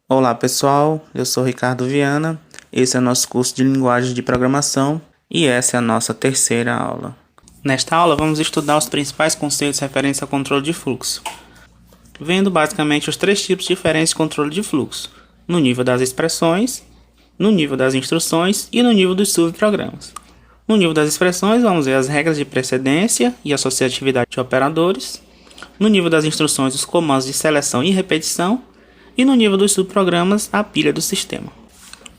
Olá pessoal, eu sou Ricardo Viana, esse é o nosso curso de linguagem de programação e essa é a nossa terceira aula. Nesta aula vamos estudar os principais conceitos referentes ao controle de fluxo, vendo basicamente os três tipos diferentes de controle de fluxo, no nível das expressões, no nível das instruções e no nível dos subprogramas. No nível das expressões vamos ver as regras de precedência e associatividade de operadores, no nível das instruções os comandos de seleção e repetição, e no nível dos subprogramas, a pilha do sistema.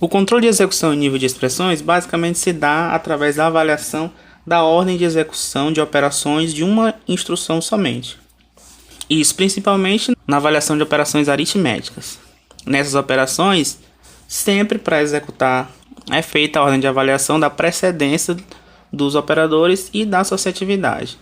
O controle de execução em nível de expressões basicamente se dá através da avaliação da ordem de execução de operações de uma instrução somente. Isso principalmente na avaliação de operações aritméticas. Nessas operações, sempre para executar é feita a ordem de avaliação da precedência dos operadores e da associatividade,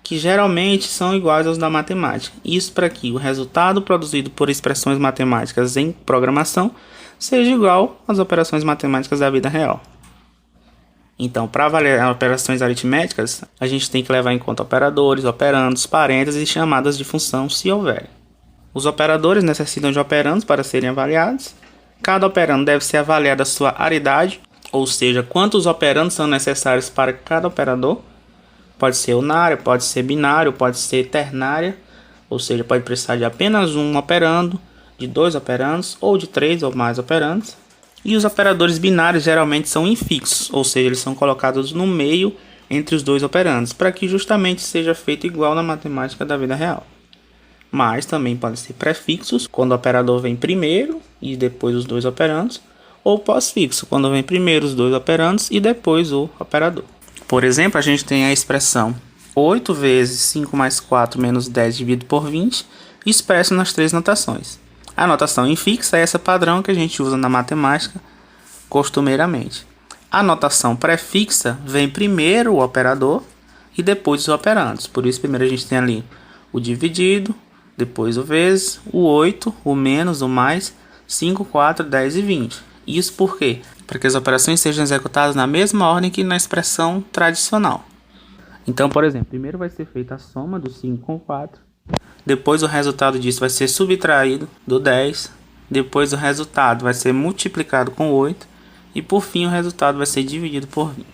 que geralmente são iguais aos da matemática. Isso para que o resultado produzido por expressões matemáticas em programação seja igual às operações matemáticas da vida real. Então, para avaliar operações aritméticas, a gente tem que levar em conta operadores, operandos, parênteses e chamadas de função, se houver. Os operadores necessitam de operandos para serem avaliados. Cada operando deve ser avaliado a sua aridade, ou seja, quantos operandos são necessários para cada operador. Pode ser unário, pode ser binário, pode ser ternária, ou seja, pode precisar de apenas um operando, de dois operandos ou de três ou mais operandos. E os operadores binários geralmente são infixos, ou seja, eles são colocados no meio entre os dois operandos, para que justamente seja feito igual na matemática da vida real. Mas também podem ser prefixos, quando o operador vem primeiro e depois os dois operandos, ou pós-fixo, quando vem primeiro os dois operandos e depois o operador. Por exemplo, a gente tem a expressão 8 vezes 5 mais 4 menos 10 dividido por 20, expresso nas três notações. A notação infixa é essa padrão que a gente usa na matemática costumeiramente. A notação prefixa vem primeiro o operador e depois os operandos. Por isso, primeiro a gente tem ali o dividido, depois o vezes, o 8, o menos, o mais, 5, 4, 10 e 20. Isso por quê? Para que as operações sejam executadas na mesma ordem que na expressão tradicional. Então, por exemplo, primeiro vai ser feita a soma do 5 com 4, depois o resultado disso vai ser subtraído do 10, depois o resultado vai ser multiplicado com 8 e por fim o resultado vai ser dividido por 20.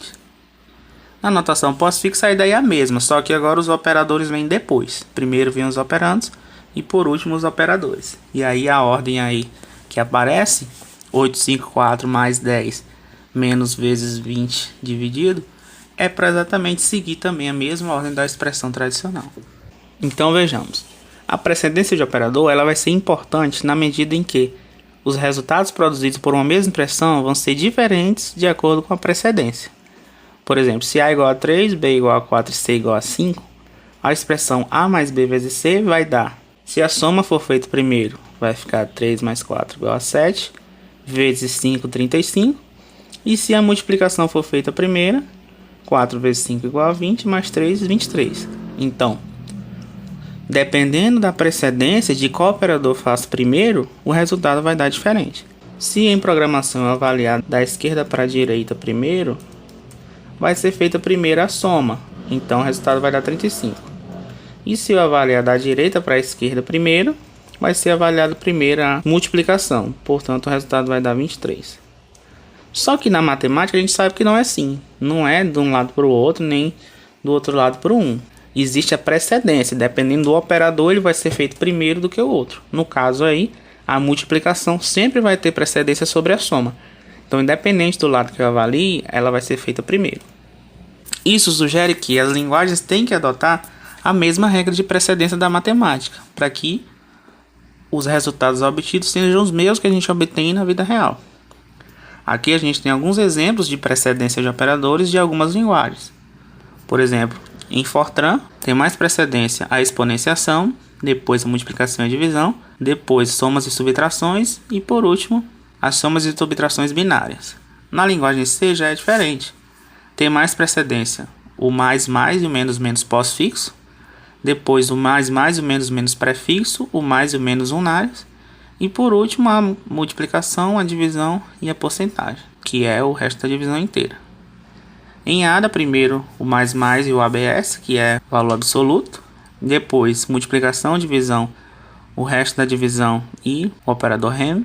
Na notação pós-fixa a ideia é a mesma, só que agora os operadores vêm depois. Primeiro vêm os operandos e por último os operadores. E aí a ordem aí que aparece, 8, 5, 4 mais 10 menos vezes 20 dividido, é para exatamente seguir também a mesma ordem da expressão tradicional. Então vejamos, a precedência de operador ela vai ser importante na medida em que os resultados produzidos por uma mesma expressão vão ser diferentes de acordo com a precedência. Por exemplo, se A igual a 3, B igual a 4 e C igual a 5, a expressão A mais B vezes C vai dar, se a soma for feita primeiro, vai ficar 3 mais 4 igual a 7, vezes 5, 35. E se a multiplicação for feita primeira, 4 vezes 5 igual a 20, mais 3, 23. Então, dependendo da precedência de qual operador faço primeiro, o resultado vai dar diferente. Se em programação eu avaliar da esquerda para a direita primeiro, vai ser feita primeiro a soma. Então, o resultado vai dar 35. E se eu avaliar da direita para a esquerda primeiro, vai ser avaliado primeiro a multiplicação, portanto o resultado vai dar 23. Só que na matemática a gente sabe que não é assim, não é de um lado para o outro, nem do outro lado para o um. Existe a precedência, dependendo do operador ele vai ser feito primeiro do que o outro. No caso aí, a multiplicação sempre vai ter precedência sobre a soma. Então independente do lado que eu avalie, ela vai ser feita primeiro. Isso sugere que as linguagens têm que adotar a mesma regra de precedência da matemática, para que os resultados obtidos sejam os mesmos que a gente obtém na vida real. Aqui a gente tem alguns exemplos de precedência de operadores de algumas linguagens. Por exemplo, em Fortran tem mais precedência a exponenciação, depois a multiplicação e a divisão, depois somas e subtrações e por último as somas e subtrações binárias. Na linguagem C já é diferente. Tem mais precedência o mais e o menos pós-fixo, depois o mais e o menos prefixo, o mais e o menos unários, e por último a multiplicação, a divisão e a porcentagem, que é o resto da divisão inteira. Em ADA, primeiro o mais e o ABS, que é valor absoluto, depois multiplicação, divisão, o resto da divisão e o operador REM,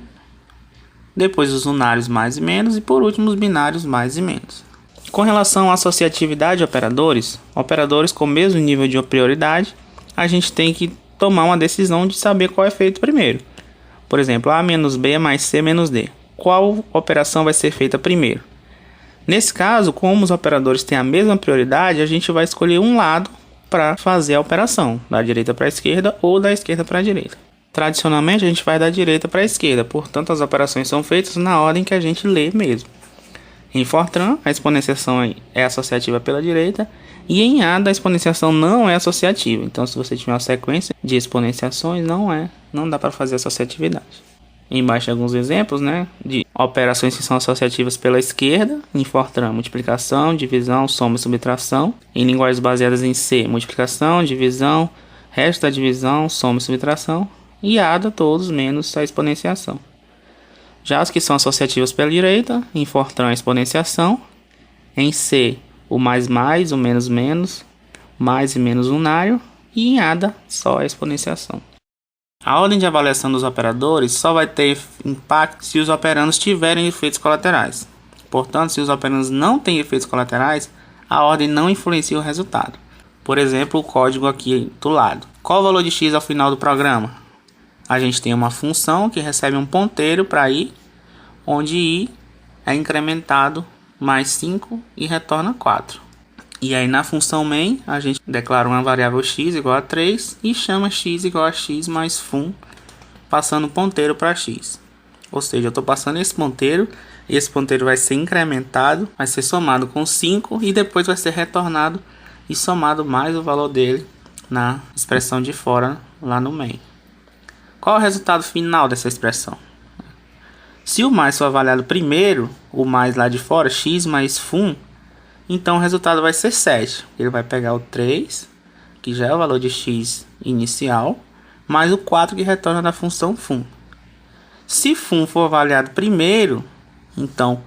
depois os unários mais e menos e por último os binários mais e menos. Com relação à associatividade de operadores com o mesmo nível de prioridade, a gente tem que tomar uma decisão de saber qual é feito primeiro. Por exemplo, A menos B mais C menos D. Qual operação vai ser feita primeiro? Nesse caso, como os operadores têm a mesma prioridade, a gente vai escolher um lado para fazer a operação, da direita para a esquerda ou da esquerda para a direita. Tradicionalmente, a gente vai da direita para a esquerda, portanto, as operações são feitas na ordem que a gente lê mesmo. Em Fortran, a exponenciação é associativa pela direita e em ADA a exponenciação não é associativa. Então, se você tiver uma sequência de exponenciações, não dá para fazer associatividade. Embaixo alguns exemplos, de operações que são associativas pela esquerda. Em Fortran, multiplicação, divisão, soma e subtração. Em linguagens baseadas em C, multiplicação, divisão, resto da divisão, soma e subtração. E ADA, todos menos a exponenciação. Já as que são associativas pela direita, em Fortran a exponenciação, em C o mais, o menos, mais e menos unário, e em ADA só a exponenciação. A ordem de avaliação dos operadores só vai ter impacto se os operandos tiverem efeitos colaterais. Portanto, se os operandos não têm efeitos colaterais, a ordem não influencia o resultado. Por exemplo, o código aqui do lado. Qual o valor de x ao final do programa? A gente tem uma função que recebe um ponteiro para i, onde i é incrementado mais 5 e retorna 4. E aí na função main a gente declara uma variável x igual a 3 e chama x igual a x mais fun, passando o ponteiro para x. Ou seja, eu estou passando esse ponteiro vai ser incrementado, vai ser somado com 5 e depois vai ser retornado e somado mais o valor dele na expressão de fora lá no main. Qual é o resultado final dessa expressão? Se o mais for avaliado primeiro, o mais lá de fora, x mais fun, então o resultado vai ser 7. Ele vai pegar o 3, que já é o valor de x inicial, mais o 4 que retorna da função fun. Se fun for avaliado primeiro, então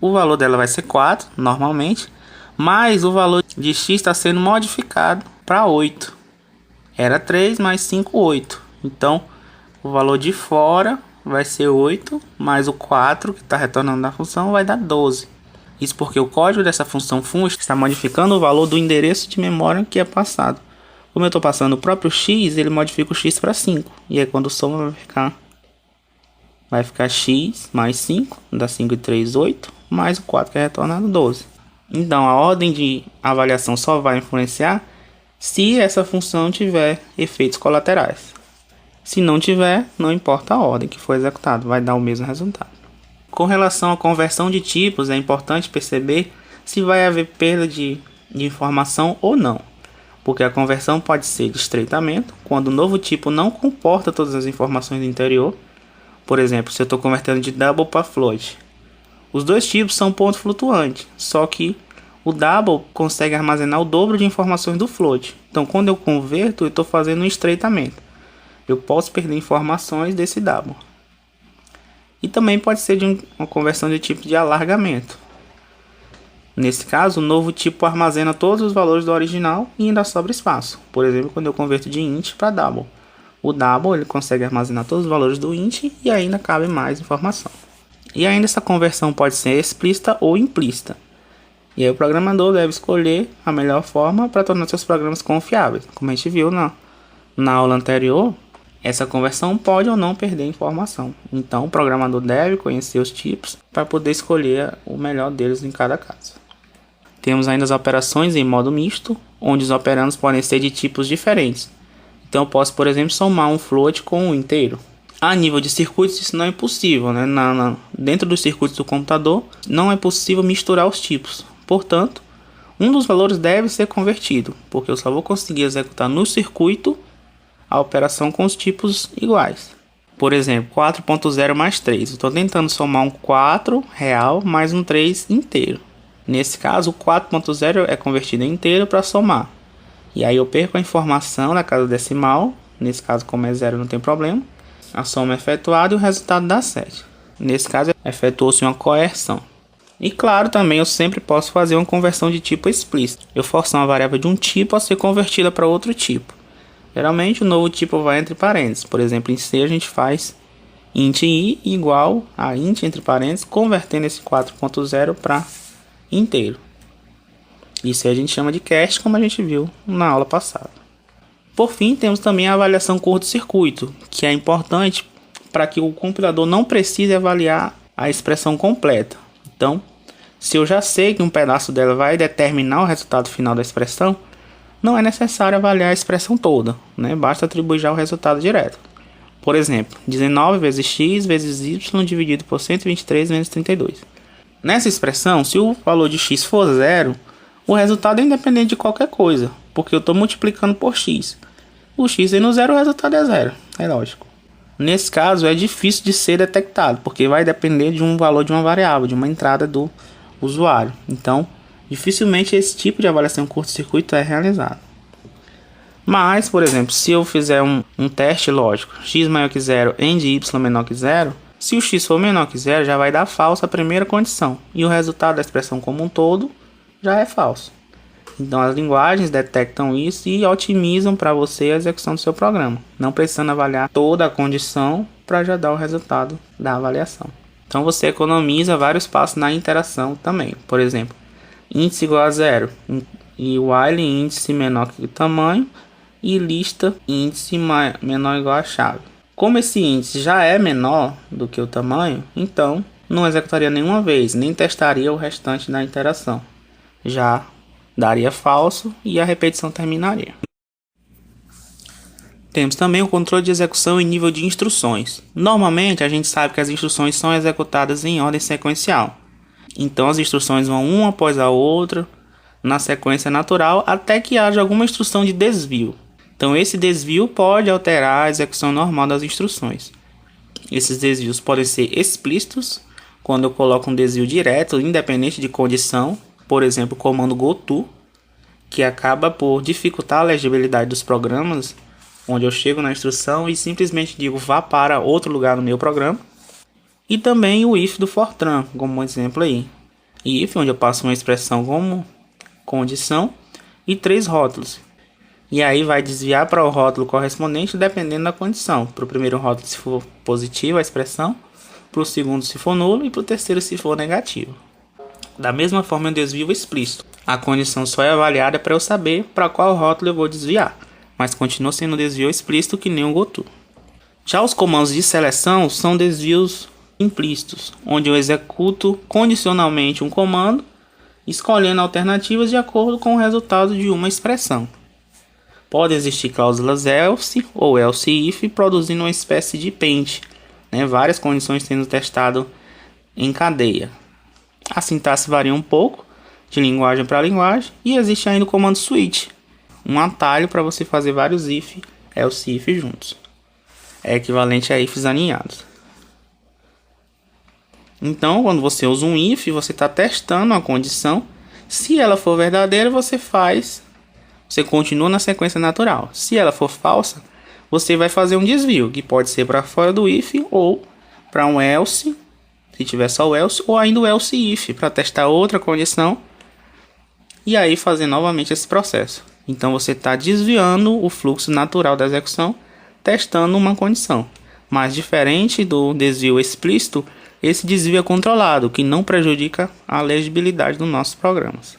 o valor dela vai ser 4, normalmente, mas o valor de x está sendo modificado para 8. Era 3 mais 5, 8. Então, o valor de fora vai ser 8, mais o 4 que está retornando da função vai dar 12. Isso porque o código dessa função fun está modificando o valor do endereço de memória que é passado. Como eu estou passando o próprio x, ele modifica o x para 5. E aí quando soma vai ficar x mais 5, dá 5 e 3, 8, mais o 4 que é retornado, 12. Então a ordem de avaliação só vai influenciar se essa função tiver efeitos colaterais. Se não tiver, não importa a ordem que foi executada, vai dar o mesmo resultado. Com relação à conversão de tipos, é importante perceber se vai haver perda de informação ou não, porque a conversão pode ser de estreitamento, quando o novo tipo não comporta todas as informações do interior. Por exemplo, se eu estou convertendo de double para float, os dois tipos são ponto flutuante, só que o double consegue armazenar o dobro de informações do float. Então, quando eu converto, eu estou fazendo um estreitamento. Eu posso perder informações desse double. E também pode ser de uma conversão de tipo de alargamento. Nesse caso, o novo tipo armazena todos os valores do original e ainda sobra espaço. Por exemplo, quando eu converto de int para double. O double ele consegue armazenar todos os valores do int e ainda cabe mais informação. E ainda essa conversão pode ser explícita ou implícita. E aí o programador deve escolher a melhor forma para tornar seus programas confiáveis. Como a gente viu na aula anterior, essa conversão pode ou não perder informação. Então o programador deve conhecer os tipos para poder escolher o melhor deles em cada caso. Temos ainda as operações em modo misto, onde os operandos podem ser de tipos diferentes. Então eu posso, por exemplo, somar um float com um inteiro. A nível de circuitos isso não é possível, né? Dentro dos circuitos do computador não é possível misturar os tipos. Portanto, um dos valores deve ser convertido, porque eu só vou conseguir executar no circuito a operação com os tipos iguais. Por exemplo, 4.0 mais 3. Estou tentando somar um 4 real mais um 3 inteiro. Nesse caso, o 4.0 é convertido em inteiro para somar. E aí eu perco a informação da casa decimal. Nesse caso, como é 0, não tem problema. A soma é efetuada e o resultado dá 7. Nesse caso, efetuou-se uma coerção. E claro, também eu sempre posso fazer uma conversão de tipo explícito. Eu forço uma variável de um tipo a ser convertida para outro tipo. Geralmente o novo tipo vai entre parênteses. Por exemplo, em C a gente faz int i igual a int entre parênteses, convertendo esse 4.0 para inteiro. Isso aí a gente chama de cast, como a gente viu na aula passada. Por fim, temos também a avaliação curto-circuito, que é importante para que o compilador não precise avaliar a expressão completa. Então, se eu já sei que um pedaço dela vai determinar o resultado final da expressão, não é necessário avaliar a expressão toda, né? Basta atribuir já o resultado direto. Por exemplo, 19 vezes x vezes y dividido por 123 menos 32. Nessa expressão, se o valor de x for 0, o resultado é independente de qualquer coisa, porque eu estou multiplicando por x. O x sendo 0, o resultado é 0, é lógico. Nesse caso, é difícil de ser detectado, porque vai depender de um valor de uma variável, de uma entrada do usuário. Então, dificilmente esse tipo de avaliação curto-circuito é realizado. Mas, por exemplo, se eu fizer um teste lógico, x maior que 0 and y menor que 0, se o x for menor que 0, já vai dar falso a primeira condição, e o resultado da expressão como um todo já é falso. Então as linguagens detectam isso e otimizam para você a execução do seu programa, não precisando avaliar toda a condição para já dar o resultado da avaliação. Então você economiza vários passos na interação também. Por exemplo, índice igual a 0 e while índice menor que o tamanho e lista índice menor ou igual a chave. Como esse índice já é menor do que o tamanho, então não executaria nenhuma vez, nem testaria o restante da interação. Já daria falso e a repetição terminaria. Temos também o controle de execução em nível de instruções. Normalmente a gente sabe que as instruções são executadas em ordem sequencial. Então as instruções vão uma após a outra na sequência natural até que haja alguma instrução de desvio. Então esse desvio pode alterar a execução normal das instruções. Esses desvios podem ser explícitos, quando eu coloco um desvio direto, independente de condição. Por exemplo, o comando goto, que acaba por dificultar a legibilidade dos programas, onde eu chego na instrução e simplesmente digo vá para outro lugar no meu programa. E também o if do Fortran, como um exemplo aí. If, onde eu passo uma expressão como condição e 3 rótulos. E aí vai desviar para o rótulo correspondente dependendo da condição. Para o primeiro rótulo se for positivo a expressão, para o segundo se for nulo e para o terceiro se for negativo. Da mesma forma eu desvio explícito. A condição só é avaliada para eu saber para qual rótulo eu vou desviar, mas continua sendo desvio explícito que nem o goto. Já os comandos de seleção são desvios implícitos, onde eu executo condicionalmente um comando, escolhendo alternativas de acordo com o resultado de uma expressão. Pode existir cláusulas else ou else if, produzindo uma espécie de pente, várias condições sendo testado em cadeia. A sintaxe varia um pouco de linguagem para linguagem e existe ainda o comando switch, um atalho para você fazer vários if, else if juntos. É equivalente a ifs aninhados. Então, quando você usa um if, você está testando a condição. Se ela for verdadeira, você continua na sequência natural. Se ela for falsa, você vai fazer um desvio, que pode ser para fora do if ou para um else, se tiver só o else, ou ainda o else if, para testar outra condição e aí fazer novamente esse processo. Então você está desviando o fluxo natural da execução, testando uma condição. Mas diferente do desvio explícito, esse desvio é controlado, que não prejudica a legibilidade dos nossos programas.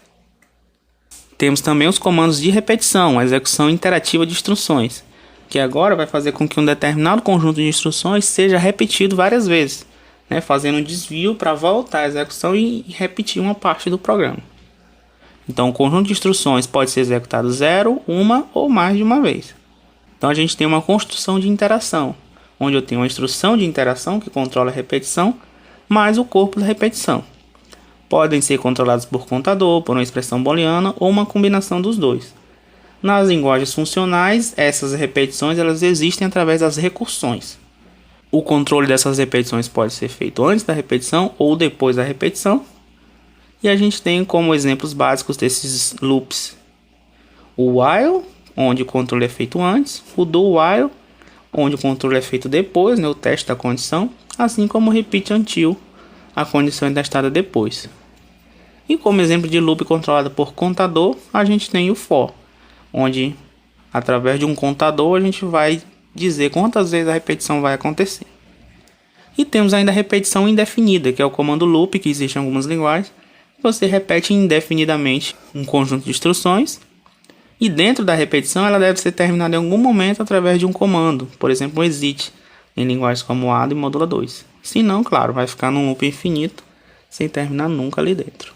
Temos também os comandos de repetição, a execução interativa de instruções, que agora vai fazer com que um determinado conjunto de instruções seja repetido várias vezes, fazendo um desvio para voltar à execução e repetir uma parte do programa. Então o conjunto de instruções pode ser executado 0, uma ou mais de uma vez. Então a gente tem uma construção de interação, onde eu tenho uma instrução de interação que controla a repetição, mais o corpo da repetição. Podem ser controlados por contador, por uma expressão booleana ou uma combinação dos dois. Nas linguagens funcionais, essas repetições elas existem através das recursões. O controle dessas repetições pode ser feito antes da repetição ou depois da repetição. E a gente tem como exemplos básicos desses loops o while, onde o controle é feito antes, o do while, onde o controle é feito depois, o teste da condição, assim como o repeat until, a condição é testada depois. E como exemplo de loop controlado por contador, a gente tem o for, onde através de um contador a gente vai dizer quantas vezes a repetição vai acontecer. E temos ainda a repetição indefinida, que é o comando loop, que existe em algumas linguagens. Você repete indefinidamente um conjunto de instruções, e dentro da repetição ela deve ser terminada em algum momento através de um comando, por exemplo, um exit, em linguagens como ADO e Modula 2. Se não, claro, vai ficar num loop infinito, sem terminar nunca ali dentro.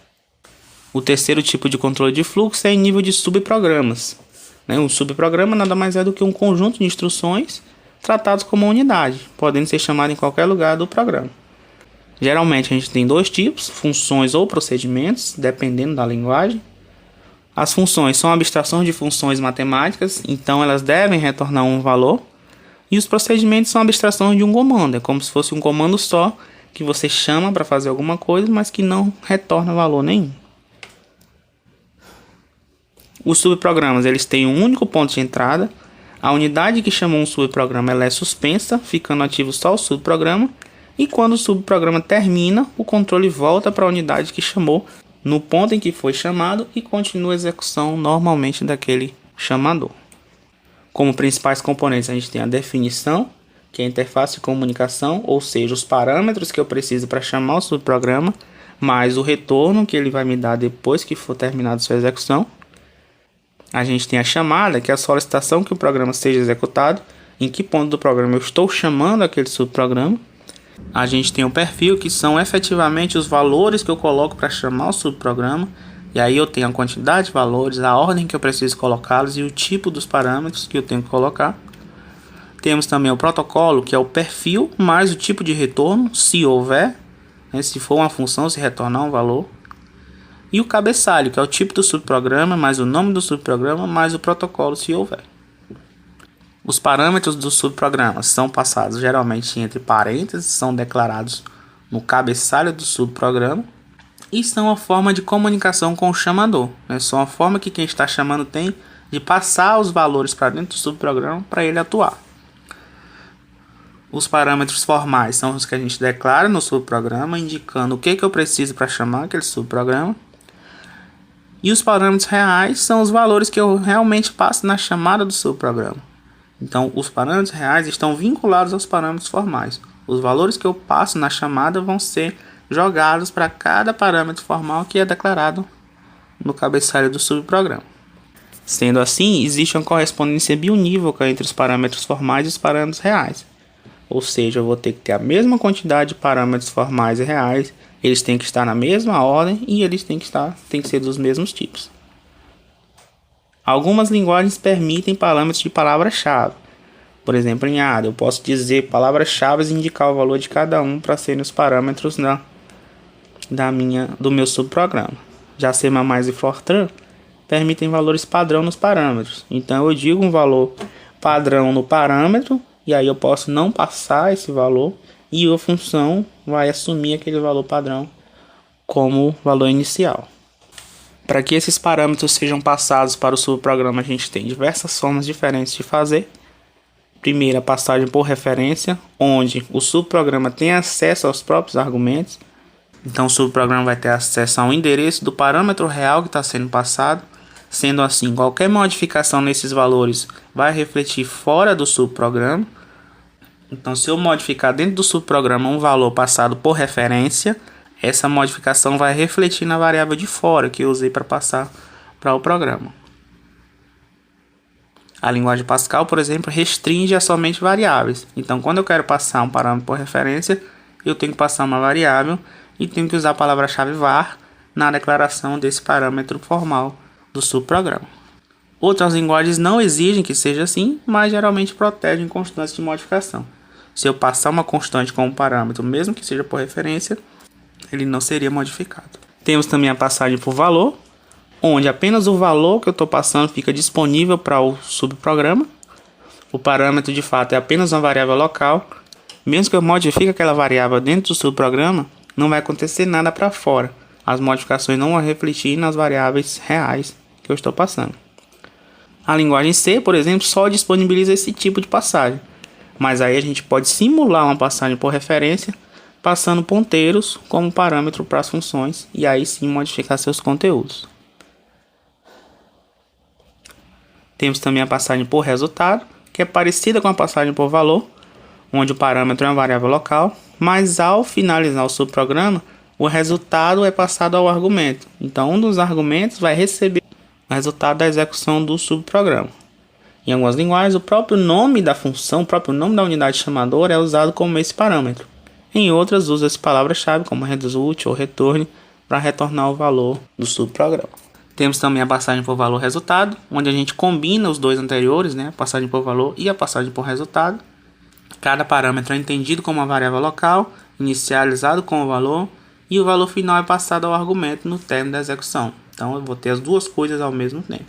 O terceiro tipo de controle de fluxo é em nível de subprogramas. Um subprograma nada mais é do que um conjunto de instruções tratados como uma unidade, podendo ser chamado em qualquer lugar do programa. Geralmente a gente tem dois tipos, funções ou procedimentos, dependendo da linguagem. As funções são abstrações de funções matemáticas, então elas devem retornar um valor. E os procedimentos são abstrações de um comando, é como se fosse um comando só, que você chama para fazer alguma coisa, mas que não retorna valor nenhum. Os subprogramas eles têm um único ponto de entrada. A unidade que chamou um subprograma ela é suspensa, ficando ativo só o subprograma. E quando o subprograma termina, o controle volta para a unidade que chamou no ponto em que foi chamado e continua a execução normalmente daquele chamador. Como principais componentes a gente tem a definição, que é a interface de comunicação, ou seja, os parâmetros que eu preciso para chamar o subprograma, mais o retorno que ele vai me dar depois que for terminada sua execução. A gente tem a chamada, que é a solicitação que o programa seja executado, em que ponto do programa eu estou chamando aquele subprograma. A gente tem o perfil, que são efetivamente os valores que eu coloco para chamar o subprograma. E aí eu tenho a quantidade de valores, a ordem que eu preciso colocá-los e o tipo dos parâmetros que eu tenho que colocar. Temos também o protocolo, que é o perfil mais o tipo de retorno, se houver, se for uma função, se retornar um valor. E o cabeçalho, que é o tipo do subprograma, mais o nome do subprograma, mais o protocolo, se houver. Os parâmetros do subprograma são passados geralmente entre parênteses, são declarados no cabeçalho do subprograma e são a forma de comunicação com o chamador. São a forma que quem está chamando tem de passar os valores para dentro do subprograma para ele atuar. Os parâmetros formais são os que a gente declara no subprograma, indicando o que eu preciso para chamar aquele subprograma. E os parâmetros reais são os valores que eu realmente passo na chamada do subprograma. Então, os parâmetros reais estão vinculados aos parâmetros formais. Os valores que eu passo na chamada vão ser jogados para cada parâmetro formal que é declarado no cabeçalho do subprograma. Sendo assim, existe uma correspondência biunívoca entre os parâmetros formais e os parâmetros reais. Ou seja, eu vou ter que ter a mesma quantidade de parâmetros formais e reais, eles têm que estar na mesma ordem e eles têm que ser dos mesmos tipos. Algumas linguagens permitem parâmetros de palavra-chave. Por exemplo, em ADO, eu posso dizer palavras-chave e indicar o valor de cada um para serem os parâmetros do meu subprograma. Já C++ e Fortran permitem valores padrão nos parâmetros. Então eu digo um valor padrão no parâmetro e aí eu posso não passar esse valor e a função vai assumir aquele valor padrão como valor inicial. Para que esses parâmetros sejam passados para o subprograma, a gente tem diversas formas diferentes de fazer. Primeiro, a passagem por referência, onde o subprograma tem acesso aos próprios argumentos. Então, o subprograma vai ter acesso ao endereço do parâmetro real que está sendo passado. Sendo assim, qualquer modificação nesses valores vai refletir fora do subprograma. Então, se eu modificar dentro do subprograma um valor passado por referência, essa modificação vai refletir na variável de fora que eu usei para passar para o programa. A linguagem Pascal, por exemplo, restringe a somente variáveis. Então, quando eu quero passar um parâmetro por referência, eu tenho que passar uma variável e tenho que usar a palavra-chave var na declaração desse parâmetro formal do subprograma. Outras linguagens não exigem que seja assim, mas geralmente protegem constantes de modificação. Se eu passar uma constante como parâmetro, mesmo que seja por referência, ele não seria modificado. Temos também a passagem por valor, onde apenas o valor que eu estou passando fica disponível para o subprograma. O parâmetro de fato é apenas uma variável local. Mesmo que eu modifique aquela variável dentro do subprograma, não vai acontecer nada para fora. As modificações não vão refletir nas variáveis reais que eu estou passando. A linguagem C, por exemplo, só disponibiliza esse tipo de passagem. Mas aí a gente pode simular uma passagem por referência, passando ponteiros como parâmetro para as funções e aí sim modificar seus conteúdos. Temos também a passagem por resultado, que é parecida com a passagem por valor, onde o parâmetro é uma variável local, mas ao finalizar o subprograma, o resultado é passado ao argumento. Então, um dos argumentos vai receber o resultado da execução do subprograma. Em algumas linguagens, o próprio nome da função, o próprio nome da unidade chamadora é usado como esse parâmetro. Em outras, usa-se palavra-chave como result ou return para retornar o valor do subprograma. Temos também a passagem por valor resultado, onde a gente combina os dois anteriores, né, a passagem por valor e a passagem por resultado. Cada parâmetro é entendido como uma variável local, inicializado com o valor, e o valor final é passado ao argumento no término da execução. Então eu vou ter as duas coisas ao mesmo tempo.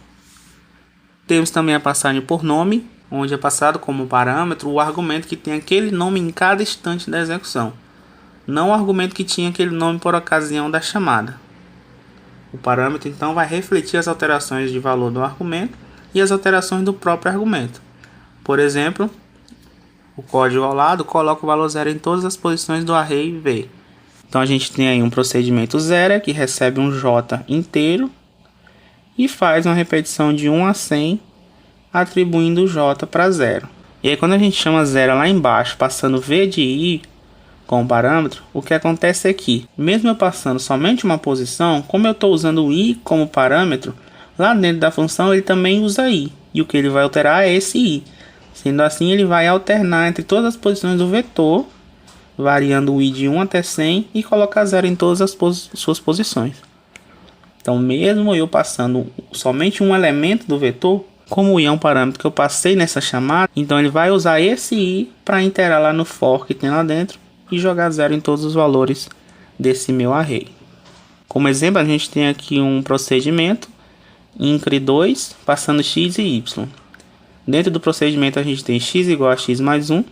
Temos também a passagem por nome, onde é passado como parâmetro o argumento que tem aquele nome em cada instante da execução, não o argumento que tinha aquele nome por ocasião da chamada. O parâmetro então vai refletir as alterações de valor do argumento e as alterações do próprio argumento. Por exemplo, o código ao lado coloca o valor 0 em todas as posições do array V. Então a gente tem aí um procedimento 0 que recebe um J inteiro e faz uma repetição de 1 a 100, atribuindo o J para 0. E aí quando a gente chama 0 lá embaixo, passando V de I com o parâmetro, o que acontece é que, mesmo eu passando somente uma posição, como eu estou usando o I como parâmetro, lá dentro da função ele também usa I. E o que ele vai alterar é esse I. Sendo assim, ele vai alternar entre todas as posições do vetor, variando o I de 1 até 100 e colocar 0 em todas as suas posições. Então, mesmo eu passando somente um elemento do vetor, como o I é um parâmetro que eu passei nessa chamada, então ele vai usar esse I para iterar lá no for que tem lá dentro e jogar 0 em todos os valores desse meu array. Como exemplo, a gente tem aqui um procedimento incre2 passando x e y. Dentro do procedimento a gente tem x igual a x mais 1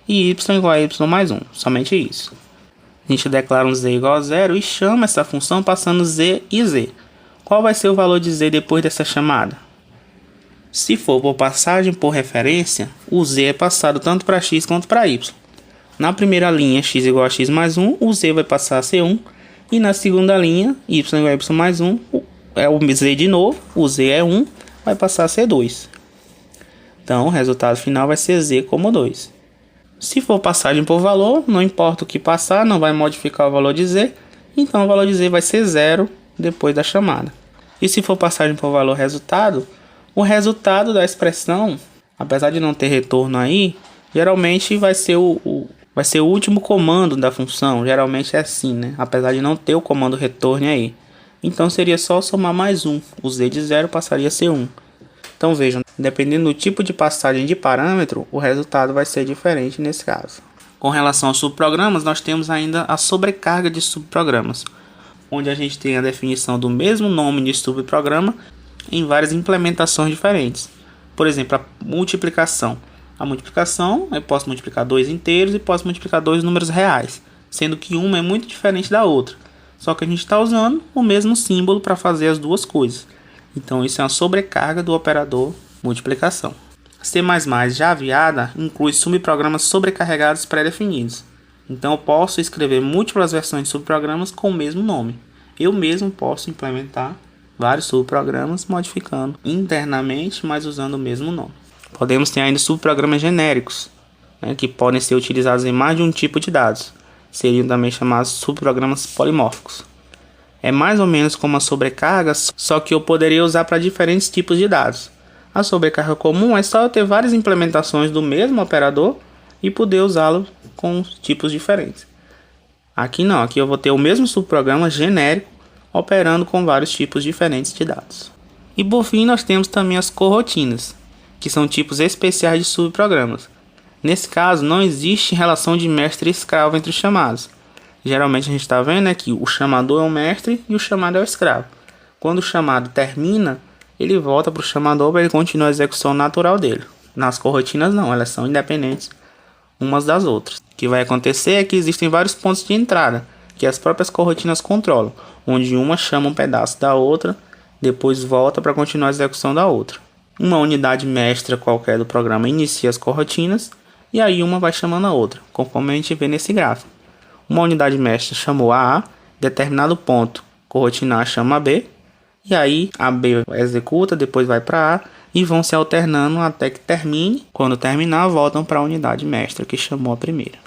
e y igual a y mais 1, somente isso. A gente declara um z igual a 0 e chama essa função passando z e z. Qual vai ser o valor de z depois dessa chamada? Se for por passagem por referência, o z é passado tanto para x quanto para y. Na primeira linha, x igual a x mais 1, o z vai passar a ser 1. E na segunda linha, y igual a y mais 1, é o z de novo, o z é 1, vai passar a ser 2. Então, o resultado final vai ser z como 2. Se for passagem por valor, não importa o que passar, não vai modificar o valor de z, então o valor de z vai ser 0 depois da chamada. E se for passagem por valor resultado, o resultado da expressão, apesar de não ter retorno aí, geralmente vai ser o último comando da função, geralmente é assim, né? Apesar de não ter o comando retorno aí. Então seria só somar mais 1, o z de 0 passaria a ser 1. Então vejam, dependendo do tipo de passagem de parâmetro, o resultado vai ser diferente nesse caso. Com relação aos subprogramas, nós temos ainda a sobrecarga de subprogramas, onde a gente tem a definição do mesmo nome de subprograma em várias implementações diferentes. Por exemplo, a multiplicação. A multiplicação, eu posso multiplicar dois inteiros e posso multiplicar dois números reais, sendo que uma é muito diferente da outra. Só que a gente está usando o mesmo símbolo para fazer as duas coisas. Então isso é uma sobrecarga do operador multiplicação. C++ já aviada inclui subprogramas sobrecarregados pré-definidos. Então eu posso escrever múltiplas versões de subprogramas com o mesmo nome. Eu mesmo posso implementar vários subprogramas modificando internamente, mas usando o mesmo nome. Podemos ter ainda subprogramas genéricos, né, que podem ser utilizados em mais de um tipo de dados. Seriam também chamados subprogramas polimórficos. É mais ou menos como a sobrecarga, só que eu poderia usar para diferentes tipos de dados. A sobrecarga comum é só eu ter várias implementações do mesmo operador e poder usá-lo com tipos diferentes. Aqui não, aqui eu vou ter o mesmo subprograma genérico operando com vários tipos diferentes de dados. E por fim nós temos também as corrotinas, que são tipos especiais de subprogramas. Nesse caso não existe relação de mestre e escravo entre os chamados. Geralmente a gente está vendo que o chamador é o mestre e o chamado é o escravo. Quando o chamado termina, ele volta para o chamador para ele continuar a execução natural dele. Nas corrotinas não, elas são independentes umas das outras. O que vai acontecer é que existem vários pontos de entrada que as próprias corrotinas controlam, onde uma chama um pedaço da outra, depois volta para continuar a execução da outra. Uma unidade mestra qualquer do programa inicia as corrotinas e aí uma vai chamando a outra, conforme a gente vê nesse gráfico. Uma unidade mestra chamou a A, determinado ponto, corrotina A chama a B, e aí a B executa, depois vai para A, e vão se alternando até que termine. Quando terminar, voltam para a unidade mestra que chamou a primeira.